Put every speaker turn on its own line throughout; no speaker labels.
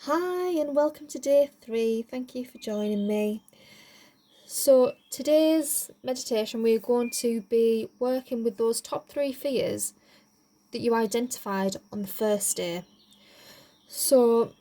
Hi, and welcome to day 3. Thank you for joining me. So, today's meditation, we're going to be working with those top 3 fears that you identified on the first day. So,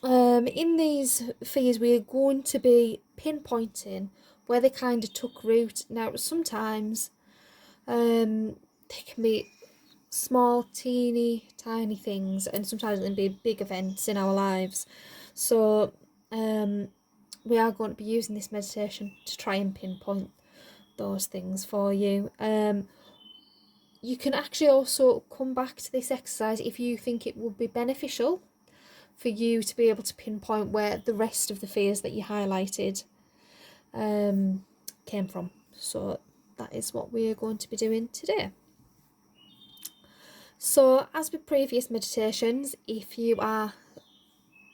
in these fears, we're going to be pinpointing where they kind of took root. Now, sometimes they can be small, teeny, tiny things, and sometimes it can be big events in our lives. So, we are going to be using this meditation to try and pinpoint those things for you. You can actually also come back to this exercise if you think it would be beneficial for you to be able to pinpoint where the rest of the fears that you highlighted came from. So that is what we are going to be doing today. So, as with previous meditations, if you are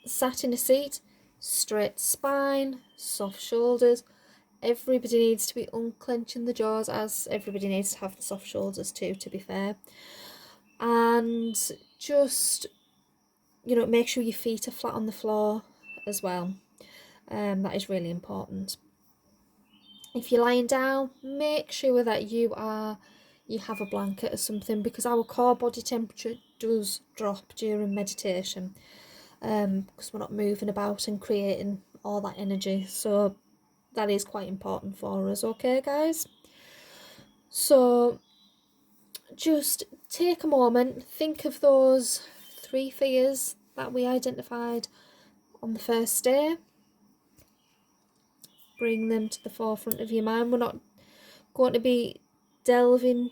sat in a seat, straight spine, soft shoulders, everybody needs to be unclenching the jaws, as everybody needs to have the soft shoulders too, to be fair. And just, make sure your feet are flat on the floor as well. That is really important. If you're lying down, make sure that you have a blanket or something, because our core body temperature does drop during meditation, because we're not moving about and creating all that energy. So that is quite important for us, okay, guys? So just take a moment, think of those 3 fears that we identified on the first day. Bring them to the forefront of your mind. We're not going to be delving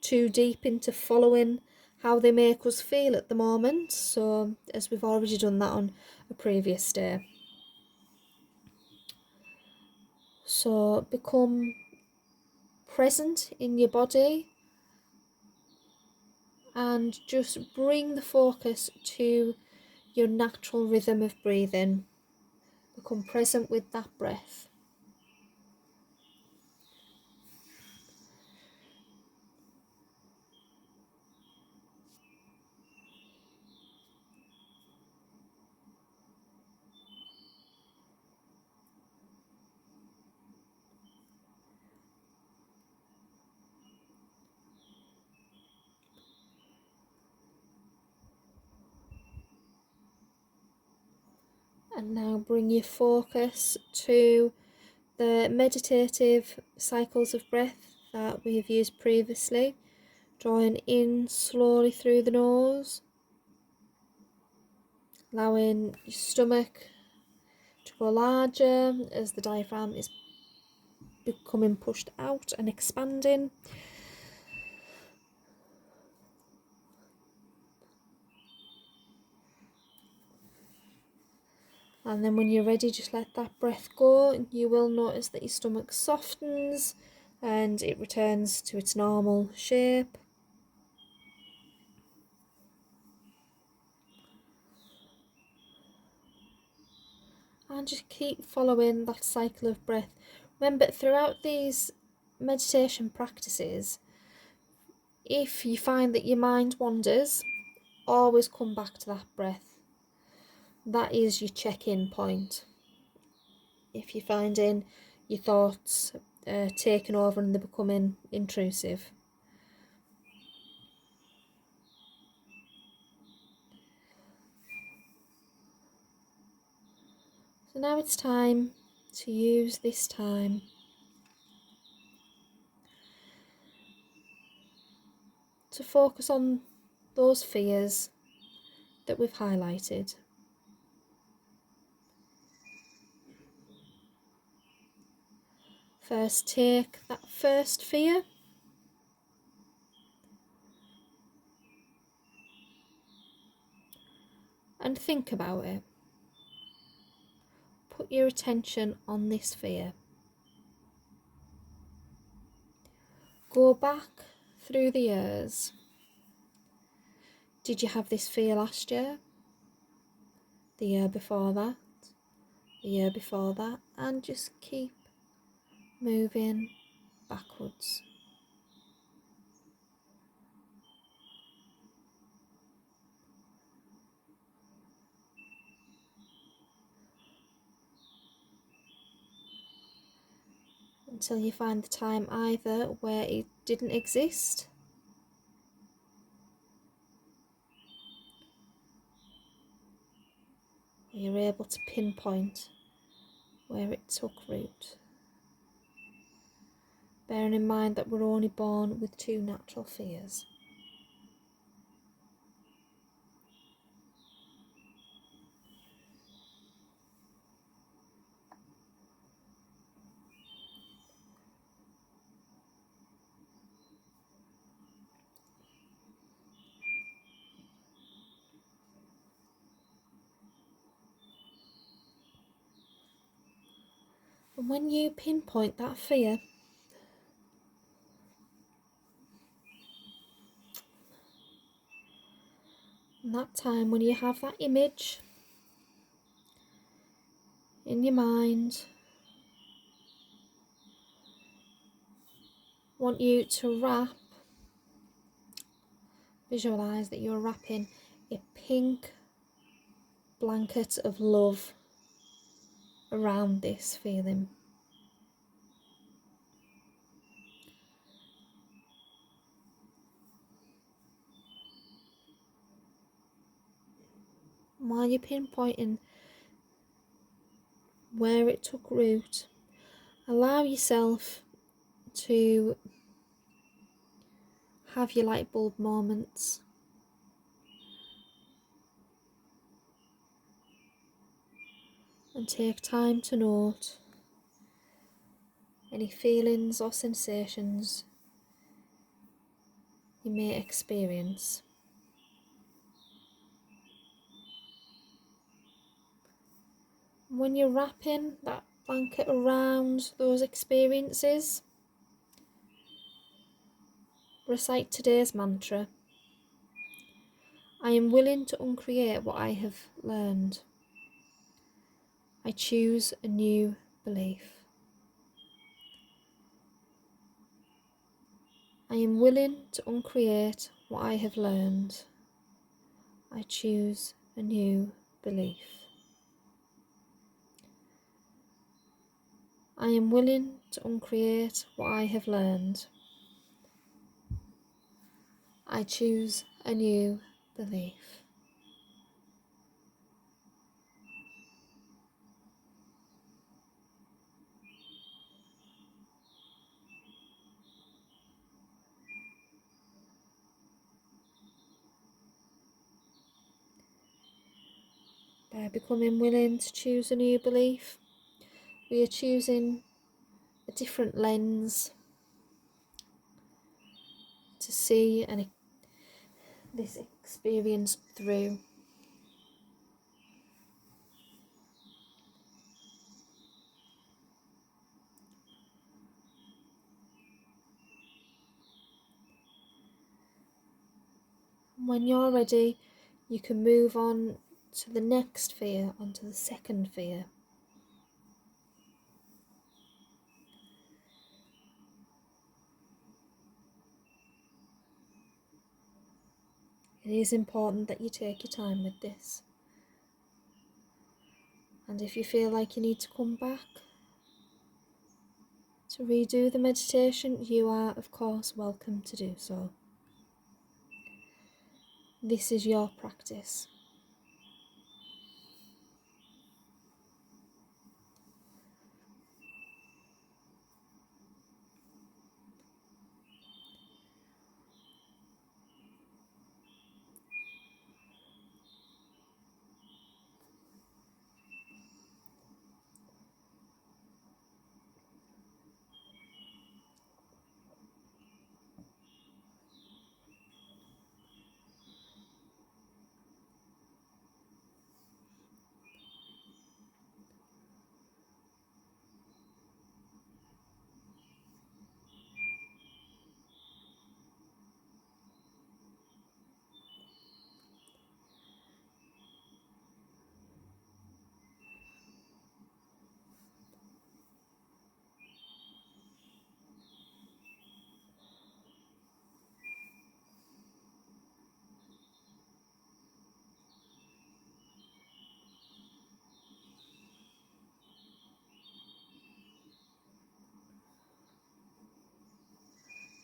too deep into following how they make us feel at the moment, so as we've already done that on a previous day. So become present in your body and just bring the focus to your natural rhythm of breathing. Become present with that breath. And now bring your focus to the meditative cycles of breath that we have used previously. Drawing in slowly through the nose, allowing your stomach to go larger as the diaphragm is becoming pushed out and expanding. And then when you're ready, just let that breath go, and you will notice that your stomach softens and it returns to its normal shape. And just keep following that cycle of breath. Remember, throughout these meditation practices, if you find that your mind wanders, always come back to that breath. That is your check-in point. If you're finding your thoughts taking over and they're becoming intrusive. So now it's time to use this time to focus on those fears that we've highlighted. First, take that first fear and think about it. Put your attention on this fear. Go back through the years. Did you have this fear last year? The year before that? The year before that? And just keep moving backwards. until you find the time either where it didn't exist, or you're able to pinpoint where it took root. Bearing in mind that we're only born with 2 natural fears. And when you pinpoint that fear, and that time when you have that image in your mind, I want you to visualise that you're wrapping a pink blanket of love around this feeling. While you're pinpointing where it took root, allow yourself to have your light bulb moments. And take time to note any feelings or sensations you may experience. When you're wrapping that blanket around those experiences, recite today's mantra. I am willing to uncreate what I have learned. I choose a new belief. I am willing to uncreate what I have learned. I choose a new belief. I am willing to uncreate what I have learned. I choose a new belief. By becoming willing to choose a new belief, we are choosing a different lens to see this experience through. When you're ready, you can move on to the next fear, onto the second fear. It is important that you take your time with this. And if you feel like you need to come back to redo the meditation, you are, of course, welcome to do so. This is your practice.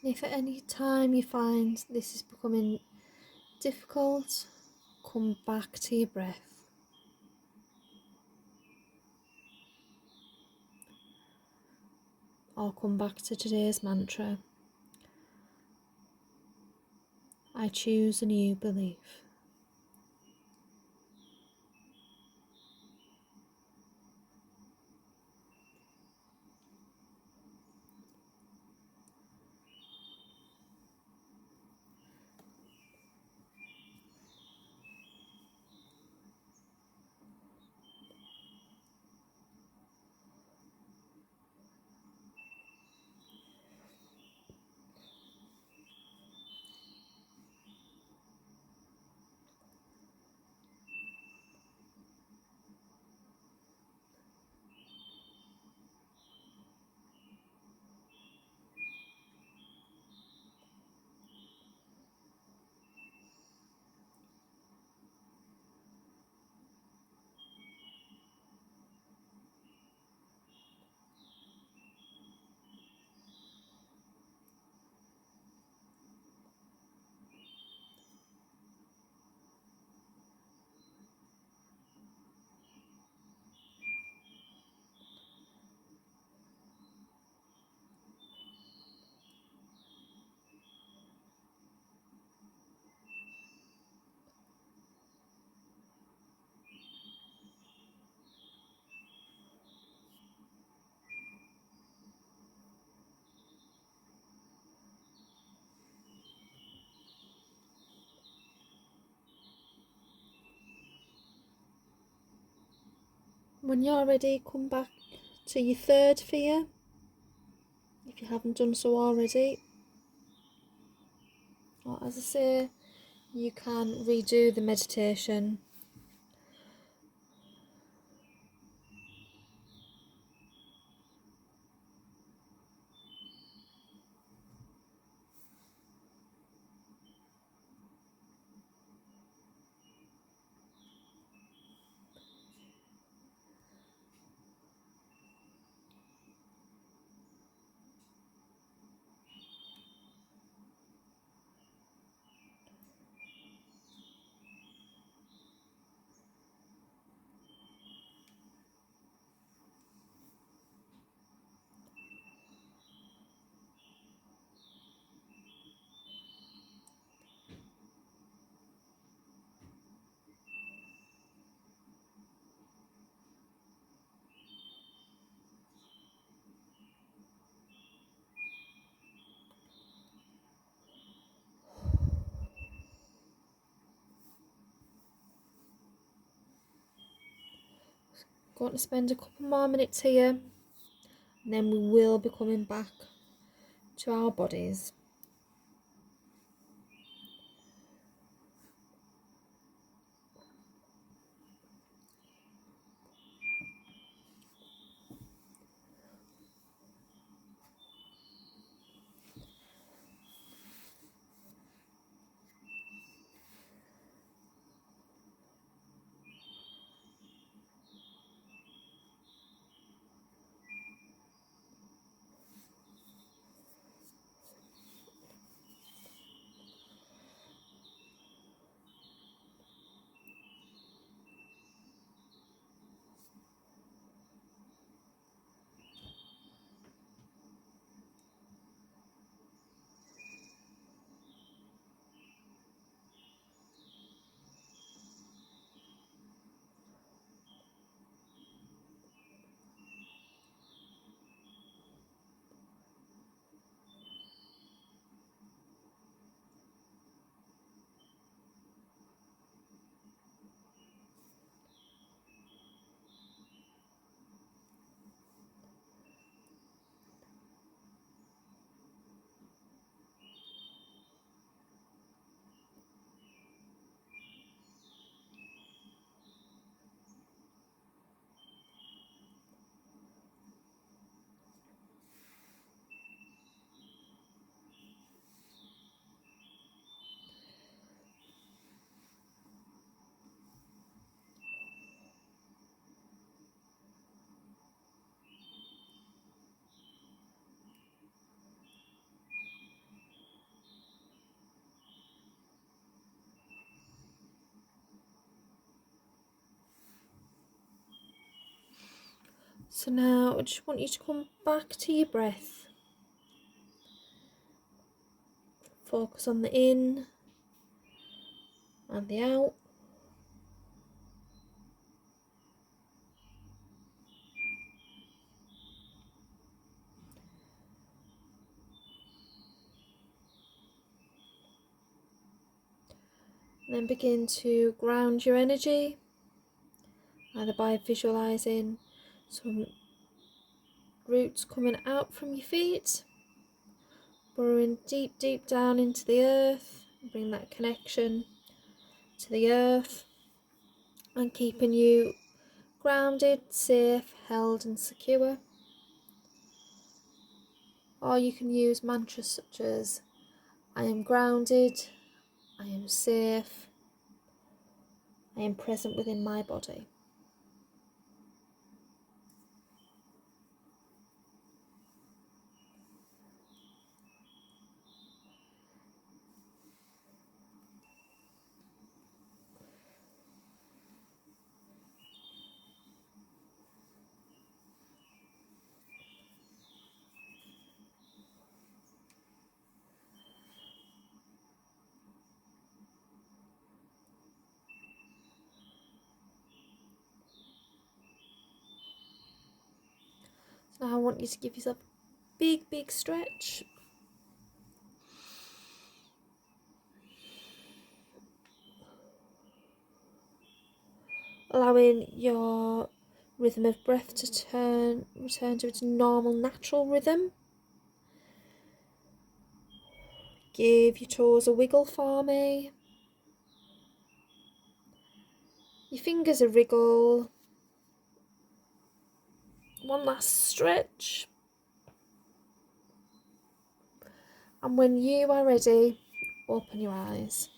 If at any time you find this is becoming difficult, come back to your breath. Or come back to today's mantra. I choose a new belief. When you're ready, come back to your third fear, if you haven't done so already. Or as I say, you can redo the meditation. Going to spend a couple more minutes here, and then we will be coming back to our bodies. So now I just want you to come back to your breath. Focus on the in and the out. And then begin to ground your energy, either by visualising some roots coming out from your feet, burrowing deep, deep down into the earth, bring that connection to the earth, and keeping you grounded, safe, held and secure. Or you can use mantras such as I am grounded, I am safe, I am present within my body. So now I want you to give yourself a big, big stretch. Allowing your rhythm of breath to return to its normal, natural rhythm. Give your toes a wiggle for me. Your fingers a wriggle. One last stretch. And when you are ready, open your eyes.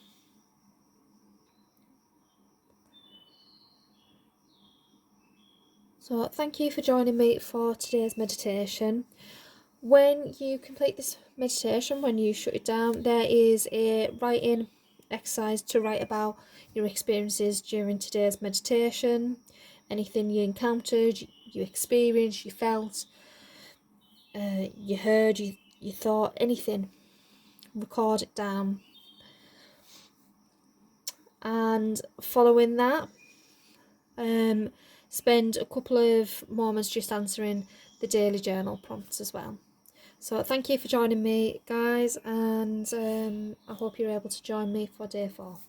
So thank you for joining me for today's meditation. When you complete this meditation, when you shut it down, there is a writing exercise to write about your experiences during today's meditation, anything you encountered, you experienced, you felt, you heard, you thought, anything. Record it down. And following that, spend a couple of moments just answering the daily journal prompts as well. So thank you for joining me, guys, and I hope you're able to join me for day 4.